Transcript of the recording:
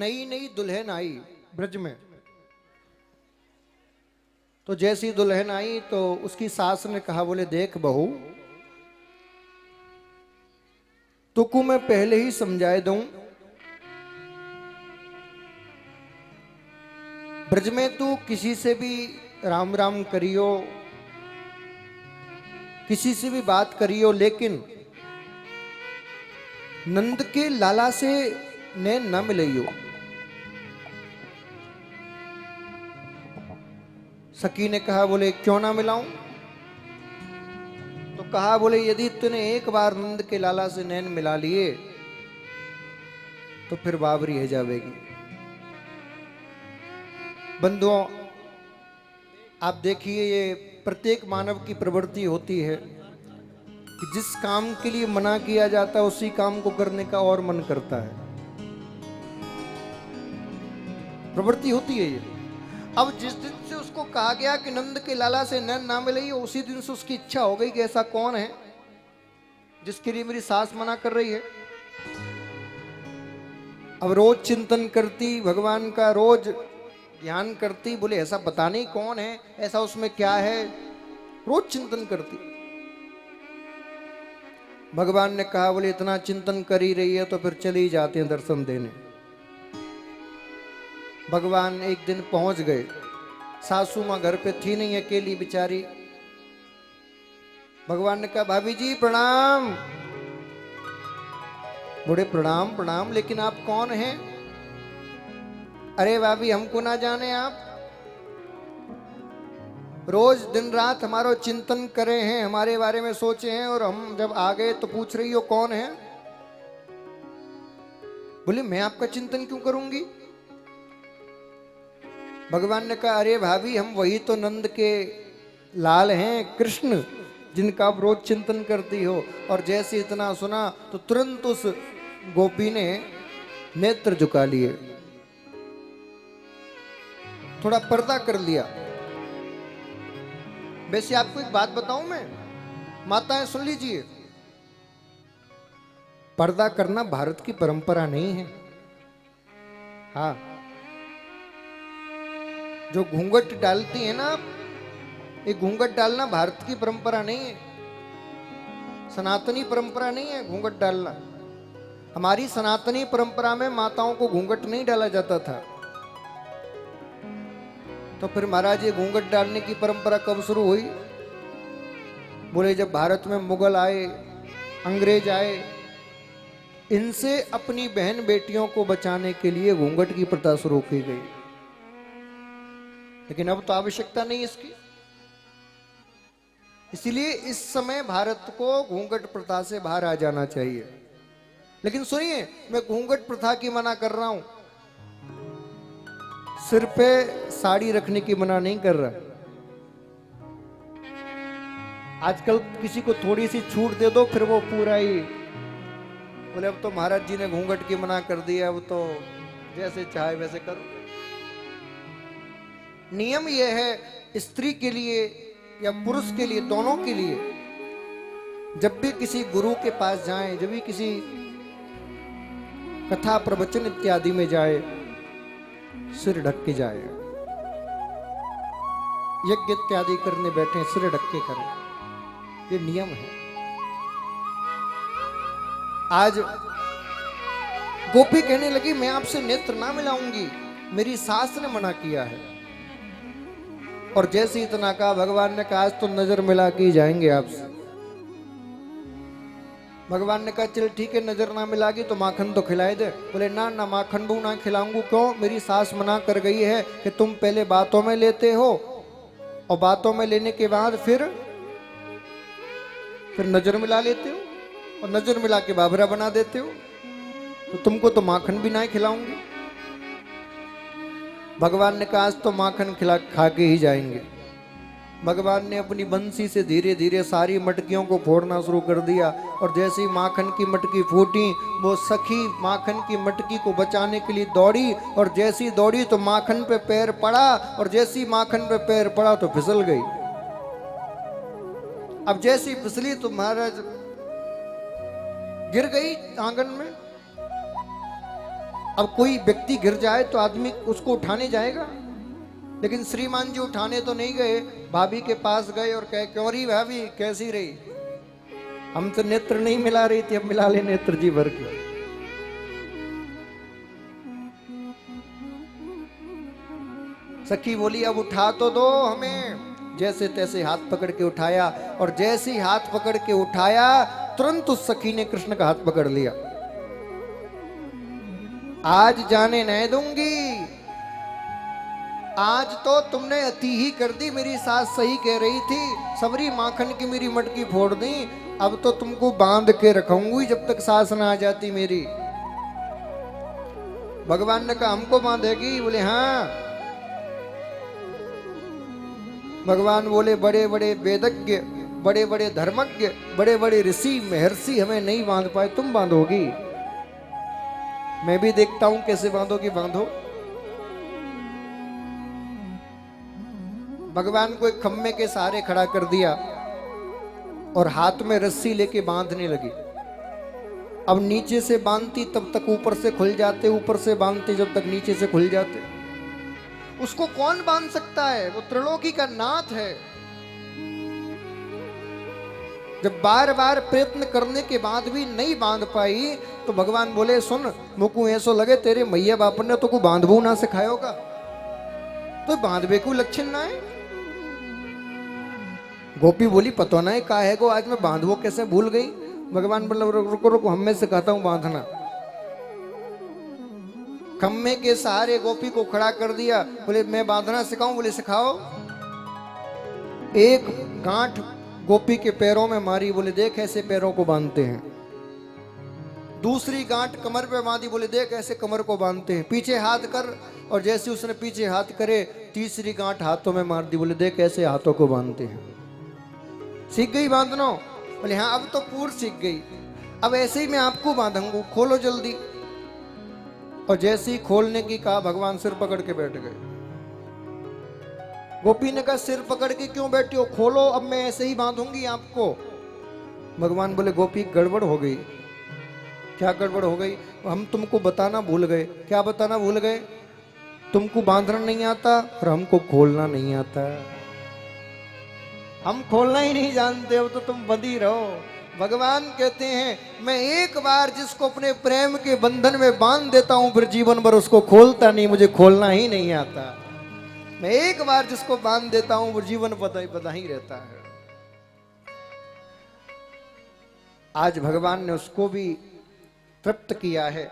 नई नई दुल्हन आई ब्रज में। तो जैसी दुल्हन आई तो उसकी सास ने कहा, बोले देख बहू, तुको मैं पहले ही समझाए दूं, ब्रज में तू किसी से भी राम राम करियो, किसी से भी बात करियो, लेकिन नंद के लाला से नैन न मिलइयो। सखी ने कहा, बोले क्यों ना मिलाऊं? तो कहा, बोले यदि तूने एक बार नंद के लाला से नैन मिला लिए तो फिर बाबरी है जावेगी। बंधुओं, आप देखिए, ये प्रत्येक मानव की प्रवृत्ति होती है कि जिस काम के लिए मना किया जाता है उसी काम को करने का और मन करता है, प्रवृत्ति होती है ये। अब जिस दिन से उसको कहा गया कि नंद के लाला से नैन ना मिले, उसी दिन से उसकी इच्छा हो गई कि ऐसा कौन है जिसके लिए मेरी सास मना कर रही है। अब रोज चिंतन करती भगवान का, रोज ध्यान करती, बोले ऐसा पता नहीं कौन है, ऐसा उसमें क्या है, रोज चिंतन करती। भगवान ने कहा, बोले इतना चिंतन कर ही रही है तो फिर चले ही जाते हैं दर्शन देने। भगवान एक दिन पहुंच गए, सासू मां घर पे थी नहीं, अकेली बेचारी। भगवान ने कहा, भाभी जी प्रणाम। बोले प्रणाम प्रणाम, लेकिन आप कौन हैं? अरे भाभी, हमको ना जाने आप, रोज दिन रात हमारा चिंतन करे हैं, हमारे बारे में सोचे हैं, और हम जब आ गए तो पूछ रही हो कौन है? बोले मैं आपका चिंतन क्यों करूंगी? भगवान ने कहा, अरे भाभी, हम वही तो नंद के लाल हैं, कृष्ण, जिनका आप रोज चिंतन करती हो। और जैसे इतना सुना तो तुरंत उस गोपी ने नेत्र झुका लिए, थोड़ा पर्दा कर लिया। वैसे आपको एक बात बताऊं मैं, माताएं सुन लीजिए, पर्दा करना भारत की परंपरा नहीं है। हाँ, जो घूंघट डालती है ना, ये घूंघट डालना भारत की परंपरा नहीं है, सनातनी परंपरा नहीं है घूंघट डालना। हमारी सनातनी परंपरा में माताओं को घूंघट नहीं डाला जाता था। तो फिर महाराज ये घूंघट डालने की परंपरा कब शुरू हुई? बोले जब भारत में मुगल आए, अंग्रेज आए, इनसे अपनी बहन बेटियों को बचाने के लिए घूंघट की प्रथा शुरू की गई। लेकिन अब तो आवश्यकता नहीं इसकी, इसलिए इस समय भारत को घूंघट प्रथा से बाहर आ जाना चाहिए। लेकिन सुनिए, मैं घूंघट प्रथा की मना कर रहा हूं, सिर पे साड़ी रखने की मना नहीं कर रहा। आजकल किसी को थोड़ी सी छूट दे दो, फिर वो पूरा ही बोले अब तो महाराज जी ने घूंघट की मना कर दिया, अब तो जैसे चाहे वैसे करो। नियम यह है, स्त्री के लिए या पुरुष के लिए, दोनों के लिए, जब भी किसी गुरु के पास जाएं, जब भी किसी कथा प्रवचन इत्यादि में जाए, सिर ढक के जाए। यज्ञ इत्यादि करने बैठे सिर ढक के करें, ये नियम है। आज गोपी कहने लगी, मैं आपसे नेत्र ना मिलाऊंगी, मेरी सास ने मना किया है। और जैसे इतना कहा, भगवान ने कहा आज तो नजर मिला के ही जाएंगे आपसे। भगवान ने कहा चल ठीक है, नजर ना मिलागी तो माखन तो खिलाए दे। बोले ना ना, माखन भी ना खिलाऊंगा। क्यों? मेरी सास मना कर गई है कि तुम पहले बातों में लेते हो, और बातों में लेने के बाद फिर नजर मिला लेते हो, और नजर मिला के बाबरा बना देते हो, तो तुमको तो माखन भी ना खिलाऊंगी। भगवान ने कहा आज तो माखन खा के ही जाएंगे। भगवान ने अपनी बंसी से धीरे धीरे सारी मटकियों को फोड़ना शुरू कर दिया, और जैसे ही माखन की मटकी फूटी, वो सखी माखन की मटकी को बचाने के लिए दौड़ी, और जैसी दौड़ी तो माखन पे पैर पड़ा, और जैसी माखन पे पैर पड़ा तो फिसल गई। अब जैसी फिसली तो महाराज गिर गई आंगन में। अब कोई व्यक्ति गिर जाए तो आदमी उसको उठाने जाएगा, लेकिन श्रीमान जी उठाने तो नहीं गए। भाभी के पास गए और कहे, क्यों रही भाभी, कैसी रही? हम तो नेत्र नहीं मिला रही थी, अब मिला ले नेत्र जी भर के। सखी बोली, अब उठा तो दो हमें। जैसे तैसे हाथ पकड़ के उठाया, और जैसे ही हाथ पकड़ के उठाया तुरंत उस सखी ने कृष्ण का हाथ पकड़ लिया। आज जाने नहीं दूंगी, आज तो तुमने अति ही कर दी। मेरी सास सही कह रही थी, सबरी माखन की मेरी मटकी फोड़ दी। अब तो तुमको बांध के रखूंगी जब तक सास ना आ जाती मेरी। भगवान ने कहा, हमको बांधेगी? बोले हाँ। भगवान बोले, बड़े बड़े वेदज्ञ, बड़े बड़े धर्मज्ञ, बड़े बड़े ऋषि महर्षि हमें नहीं बांध पाए, तुम बांधोगी? मैं भी देखता हूं कैसे बांधोगी, बांधो। भगवान को एक खम्मे के सहारे खड़ा कर दिया और हाथ में रस्सी लेके बांधने लगी। अब नीचे से बांधती तब तक ऊपर से खुल जाते, ऊपर से बांधते जब तक नीचे से खुल जाते। उसको कौन बांध सकता है? वो त्रिलोकी का नाथ है। जब बार बार प्रयत्न करने के बाद भी नहीं बांध पाई तो भगवान बोले, सुन, मुकु ऐसो लगे तेरे मैया बाप ने तो को बांधबू ना सिखायोगा, तो बांधबे को लक्षण ना है। गोपी बोली, पता नहीं का है को आज मैं बांधवो कैसे भूल गई। भगवान बोले, रुको रुको, हम में सिखाता हूं बांधना। खम्मे के सहारे गोपी को खड़ा कर दिया। बोले, मैं बांधना सिखाऊं? बोले, सिखाओ। एक गांठ गोपी के पैरों में मारी। बोले, देख ऐसे पैरों को बांधते हैं। दूसरी गांठ कमर पे बांधी। बोले, देख ऐसे कमर को बांधते हैं। पीछे हाथ कर। और जैसे उसने पीछे हाथ करे, तीसरी गांठ हाथों में मार दी। बोले, देख ऐसे हाथों को बांधते हैं। सीख गई बांधना? बोले, हाँ, अब तो पूर्ण सीख गई। अब ऐसे ही मैं आपको बांधूंगा, खोलो जल्दी। और जैसे ही खोलने की कहा, भगवान सिर पकड़ के बैठ गए। गोपी ने कहा, सिर पकड़ के क्यों बैठी हो, खोलो, अब मैं ऐसे ही बांधूंगी आपको। भगवान बोले, गोपी गड़बड़ हो गई। क्या गड़बड़ हो गई? हम तुमको बताना भूल गए। क्या बताना भूल गए? तुमको बांधना नहीं आता और हमको खोलना नहीं आता। हम खोलना ही नहीं जानते, अब तो तुम बंधी रहो। भगवान कहते हैं, मैं एक बार जिसको अपने प्रेम के बंधन में बांध देता हूं, फिर जीवन भर उसको खोलता नहीं, मुझे खोलना ही नहीं आता। मैं एक बार जिसको बांध देता हूं, वो जीवन बंधा ही रहता है। आज भगवान ने उसको भी तृप्त किया है।